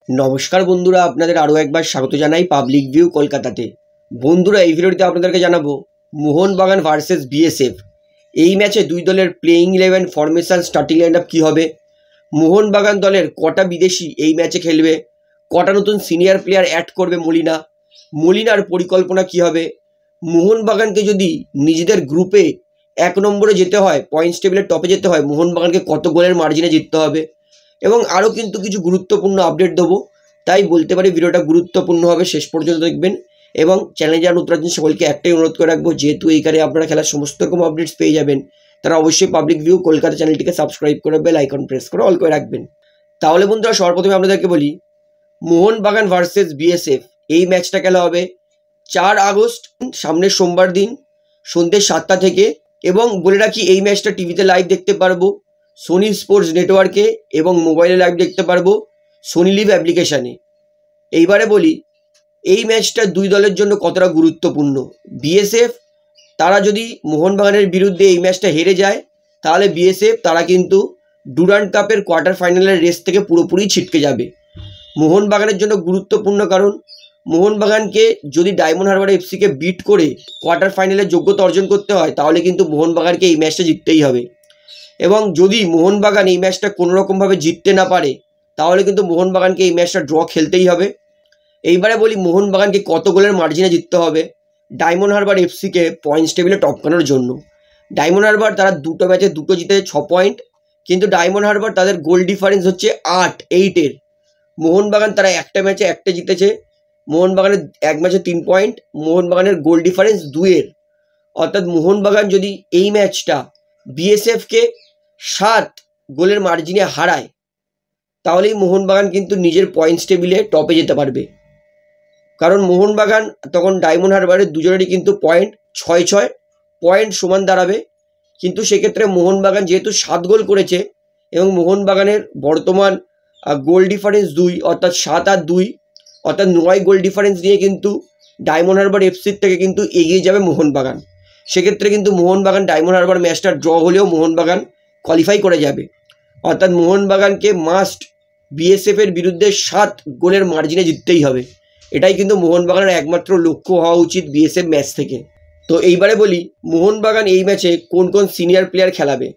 নমস্কার বন্ধুরা, আপনাদের আরও একবার স্বাগত জানাই পাবলিক ভিউ কলকাতাতে। বন্ধুরা, এই ভিডিওটিতে আপনাদেরকে জানাবো মোহনবাগান ভার্সেস বিএসএফ। এই ম্যাচে দুই দলের playing 11 formation starting line up কী হবে, মোহনবাগান দলের কটা বিদেশি এই ম্যাচে খেলবে, কটা নতুন সিনিয়র প্লেয়ার অ্যাড করবে মলিনার পরিকল্পনা কী হবে, মোহনবাগানকে যদি নিজেদের গ্রুপে 1 নম্বরে যেতে হয়, পয়েন্টস টেবিলের টপে যেতে হয়, মোহনবাগানকে কত গোলের মার্জিনে জিততে হবে এবং আরও কিন্তু কিছু গুরুত্বপূর্ণ আপডেট দেবো। তাই বলতে পারি ভিডিওটা গুরুত্বপূর্ণ হবে, শেষ পর্যন্ত দেখবেন। এবং চ্যানেলে যারা নতুন আছেন সকলকে একটাই অনুরোধ করে রাখবো, যেহেতু এইখানে আপনারা খেলার সমস্ত রকম আপডেটস পেয়ে যাবেন, তারা অবশ্যই পাবলিক ভিউ কলকাতা চ্যানেলটিকে সাবস্ক্রাইব করে বেল আইকন প্রেস করে অল করে রাখবেন। তাহলে বন্ধুরা, সর্বপ্রথমে আপনাদেরকে বলি মোহনবাগান ভার্সেস বিএসএফ এই ম্যাচটা খেলা হবে 4 আগস্ট, সামনের সোমবার দিন সন্ধ্যে 7টা থেকে। এবং বলে রাখি, এই ম্যাচটা টিভিতে লাইভ দেখতে পারবো সোনি স্পোর্টস নেটওয়ার্কে এবং মোবাইলে লাইভ দেখতে পারবো সোনি লিভ অ্যাপ্লিকেশানে। এইবারে বলি এই ম্যাচটা দুই দলের জন্য কতটা গুরুত্বপূর্ণ। বিএসএফ তারা যদি মোহনবাগানের বিরুদ্ধে এই ম্যাচটা হেরে যায়, তাহলে বিএসএফ তারা কিন্তু ডুরান্ড কাপের কোয়ার্টার ফাইনালের রেস থেকে পুরোপুরি ছিটকে যাবে। মোহনবাগানের জন্য গুরুত্বপূর্ণ, কারণ মোহনবাগানকে যদি ডায়মন্ড হারবার এফসিকে বিট করে কোয়ার্টার ফাইনালের যোগ্যতা অর্জন করতে হয়, তাহলে কিন্তু মোহনবাগানকে এই ম্যাচটা জিততেই হবে। এবং যদি মোহনবাগান এই ম্যাচটা কোনোরকমভাবে জিততে না পারে, তাহলে কিন্তু মোহনবাগানকে এই ম্যাচটা ড্র খেলতেই হবে। এইবারে বলি মোহনবাগানকে কত গোলের মার্জিনে জিততে হবে ডায়মন্ড হারবার এফসিকে পয়েন্টস টেবিলে টপকানোর জন্য। ডায়মন্ড হারবার তারা দুটো ম্যাচে দুটো জিতেছে 6 পয়েন্ট, কিন্তু ডায়মন্ড হারবার তাদের গোল ডিফারেন্স হচ্ছে 8-8-এর। মোহনবাগান তারা একটা ম্যাচে একটা জিতেছে, মোহনবাগানের এক ম্যাচে 3 পয়েন্ট, মোহনবাগানের গোল ডিফারেন্স 2-এর। অর্থাৎ মোহনবাগান যদি এই ম্যাচটা বিএসএফকে 7 গোলের মার্জিনে হারায়, তাহলেই মোহনবাগান কিন্তু নিজের পয়েন্টস টেবিলে টপে যেতে পারবে। কারণ মোহনবাগান তখন ডায়মন্ড হারবারের দুজনেরই কিন্তু পয়েন্ট 6-6 পয়েন্ট সমান দাঁড়াবে। কিন্তু সেক্ষেত্রে মোহনবাগান যেহেতু 7 গোল করেছে এবং মোহনবাগানের বর্তমান গোল ডিফারেন্স 2, অর্থাৎ 7-2, অর্থাৎ 9 গোল ডিফারেন্স নিয়ে কিন্তু ডায়মন্ড হারবার এফসির থেকে কিন্তু এগিয়ে যাবে মোহনবাগান। সেক্ষেত্রে কিন্তু মোহনবাগান ডায়মন্ড হারবার ম্যাচটা ড্র হলেও মোহনবাগান কোয়ালিফাই করে যাবে। অর্থাৎ মোহনবাগানকে মাস্ট বিএসএফের বিরুদ্ধে 7 গোলের মার্জিনে জিততেই হবে। এটাই কিন্তু মোহনবাগানের একমাত্র লক্ষ্য হওয়া উচিত বিএসএফ ম্যাচ থেকে। তো এইবারে বলি মোহনবাগান এই ম্যাচে কোন কোন সিনিয়র প্লেয়ার খেলাবে।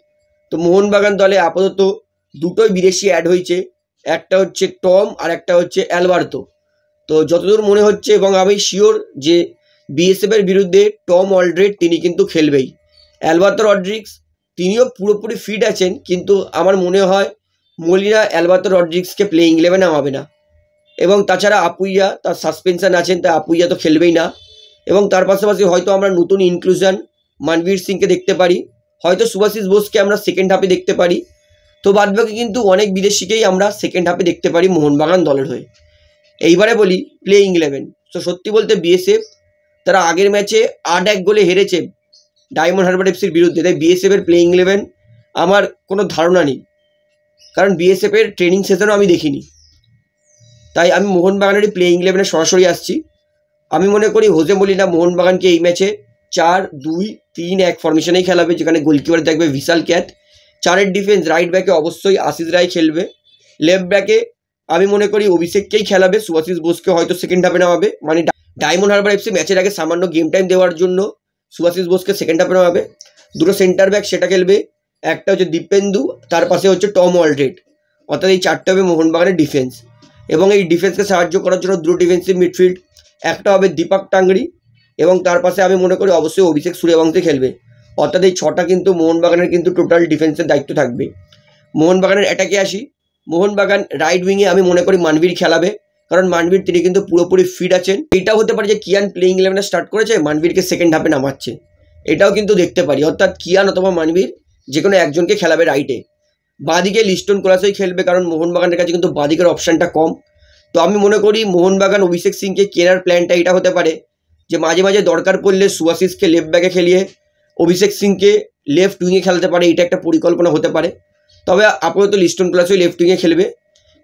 তো মোহনবাগান দলে আপাতত দুটোই বিদেশি অ্যাড হয়েছে, একটা হচ্ছে টম আর একটা হচ্ছে অ্যালবার্তো। তো যতদূর মনে হচ্ছে এবং আমি শিওর যে বিএসএফের বিরুদ্ধে টম অলড্রেড তিনি কিন্তু খেলবেই। অ্যালবার্তো রড্রিক্স তিনিও পুরোপুরি ফিট আছেন, কিন্তু আমার মনে হয় মলিনা অ্যালবার্তো রড্রিক্সকে প্লেইং 11 নামাবে না। এবং তাছাড়া আপুইয়া তার সাসপেনশন আছেন, তাই আপুইয়া তো খেলবেই না। এবং তার পাশাপাশি হয়তো আমরা নতুন ইনক্লুশন মনবীর সিংকে দেখতে পারি, হয়তো সুভাশিস বোসকে আমরা সেকেন্ড হাফে দেখতে পারি। তো বাদবাকি কিন্তু অনেক বিদেশিকেই আমরা সেকেন্ড হাফে দেখতে পারি মোহনবাগান দলের হয়ে। এইবারে বলি প্লেইং 11। তো সত্যি বলতে বিএসএফ তারা আগের ম্যাচে 8-1 গোলে হেরেছে ডায়মন্ড হারবার এফসির বিরুদ্ধে, তাই বিএসএফের প্লেইং 11 আমার কোনো ধারণা নেই, কারণ বিএসএফের ট্রেনিং সেশনও আমি দেখিনি। তাই আমি মোহনবাগানেরই প্লেইং 11-এ সরাসরি আসছি। আমি মনে করি হোজে মলিনা মোহনবাগানকে এই ম্যাচে 4-2-3-1 ফরমেশনেই খেলাবে, যেখানে গোলকিপার থাকবে ভিশাল ক্যাথ। 4-এর ডিফেন্স রাইট ব্যাকে অবশ্যই আশিস রায় খেলবে, লেফট ব্যাকে আমি মনে করি অভিষেককেই খেলাবে, সুভাশিস বোসকে হয়তো সেকেন্ড হাফে নামাবে। মানে ডায়মন্ড হারবার এফসি ম্যাচের আগে সামান্য গেম টাইম দেওয়ার জন্য সুভাশিস বোসকে সেকেন্ড হাফে নামাবে। দুটো সেন্টার ব্যাক সেটা খেলবে, একটা হচ্ছে দীপেন্দু, তার পাশে হচ্ছে টম অলড্রেড। অর্থাৎ এই 4টে হবে মোহনবাগানের ডিফেন্স। এবং এই ডিফেন্সকে সাহায্য করার জন্য দুটো ডিফেন্সিভ মিডফিল্ড, একটা হবে দীপক টাংরি এবং তার পাশে আমি মনে করি অবশ্যই অভিষেক সূর্যবংশী খেলবে। অর্থাৎ এই 6টা কিন্তু মোহনবাগানের কিন্তু টোটাল ডিফেন্সের দায়িত্ব থাকবে। মোহনবাগানের অ্যাটাকে আসি। মোহনবাগান রাইট উইংয়ে আমি মনে করি মানবীর খেলাবে, কারণ মানবীর তিনি কিন্তু পুরোপুরি ফিট আছেন। এটাও হতে পারে যে কিয়ান প্লেইং 11-এ স্টার্ট করেছে, মানবীরকে সেকেন্ড হাফে নামাচ্ছে, এটাও কিন্তু দেখতে পারি। অর্থাৎ কিয়ান অথবা মানবীর যে কোনো একজনকে খেলাবে রাইটে। বাঁদিকে লিস্টন কোলাসই খেলবে, কারণ মোহনবাগানের কাছে কিন্তু বাঁদিকের অপশানটা কম। তো আমি মনে করি মোহনবাগান অভিষেক সিংকে কেনার প্ল্যানটা এটা হতে পারে যে মাঝে মাঝে দরকার পড়লে সুভাশিসকে লেফট ব্যাকে খেলিয়ে অভিষেক সিংকে লেফট উইংয়ে খেলতে পারে, এটা একটা পরিকল্পনা হতে পারে। তবে আপাতত লিস্টন কোলাসই লেফট উইংয়ে খেলবে।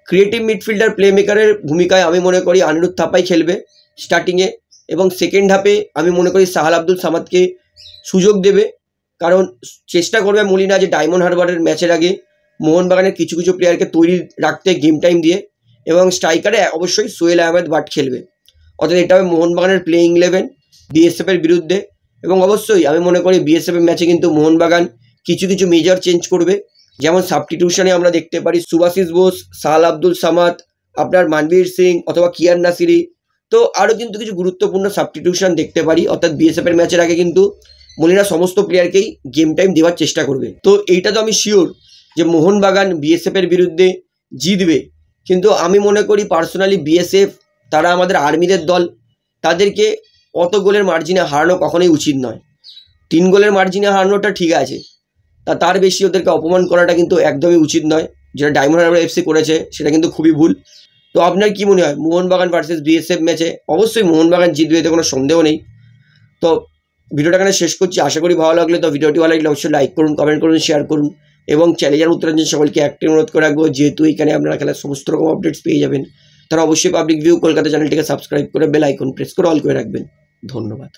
ক্রিয়েটিভ মিডফিল্ডার প্লে মেকারের ভূমিকায় আমি মনে করি অনিরুদ্ধ থাপাই খেলবে স্টার্টিংয়ে, এবং সেকেন্ড হাফে আমি মনে করি সাহাল আব্দুল সামাদকে সুযোগ দেবে। কারণ চেষ্টা করবে মলিনা যে ডায়মন্ড হারবারের ম্যাচের আগে মোহনবাগানের কিছু কিছু প্লেয়ারকে তৈরি রাখতে গেম টাইম দিয়ে, এবং স্ট্রাইকারে অবশ্যই সোহেল আহমেদ বাট খেলবে। অর্থাৎ এটা হবে মোহনবাগানের প্লেইং 11 বিএসএফের বিরুদ্ধে। এবং অবশ্যই আমি মনে করি বিএসএফের ম্যাচে কিন্তু মোহনবাগান কিছু কিছু মেজর চেঞ্জ করবে। যেমন সাবস্টিটিউশনে আমরা দেখতে পারি সুভাশিস বোস, সাহাল আব্দুল সামাদ, আপনার মানবীর সিং অথবা কিয়ার নাসিরি। তো আরও কিন্তু কিছু গুরুত্বপূর্ণ সাবস্টিটিউশন দেখতে পারি। অর্থাৎ বিএসএফের ম্যাচের আগে কিন্তু মলিনা সমস্ত প্লেয়ারকেই গেম টাইম দেওয়ার চেষ্টা করবে। তো এইটা তো আমি শিওর যে মোহনবাগান বিএসএফের বিরুদ্ধে জিতবে। কিন্তু আমি মনে করি পার্সোনালি বিএসএফ তারা আমাদের আর্মিদের দল, তাদেরকে অত গোলের মার্জিনে হারানো কখনোই উচিত নয়। 3 গোলের মার্জিনে হারানোটা ঠিক আছে, তার বেশি ওদেরকে অপমান করাটা কিন্তু একদমই উচিত নয়। যেটা ডায়মন্ড হারবার এফসি করেছে সেটা কিন্তু খুবই ভুল। তো আপনার কি মনে হয় মোহনবাগান ভার্সেস বিএসএফ ম্যাচে? অবশ্যই মোহনবাগান জিতবে, এতে কোনো সন্দেহ নেই। তো ভিডিওটা এখানে শেষ করছি। আশা করি ভালো লাগলে, তো ভিডিওটি ভালো লাগলে অবশ্যই লাইক করুন, কমেন্ট করুন, শেয়ার করুন এবং চ্যালেঞ্জার উত্তরাঞ্চল সকলকে একটি অনুরোধ করে রাখবো, যেহেতু এখানে আপনারা খেলার সমস্ত রকম আপডেটস পেয়ে যাবেন, তারা অবশ্যই পাবলিক ভিউ কলকাতা চ্যানেলটিকে সাবস্ক্রাইব করে বেল আইকন প্রেস করে অল করে রাখবেন। ধন্যবাদ।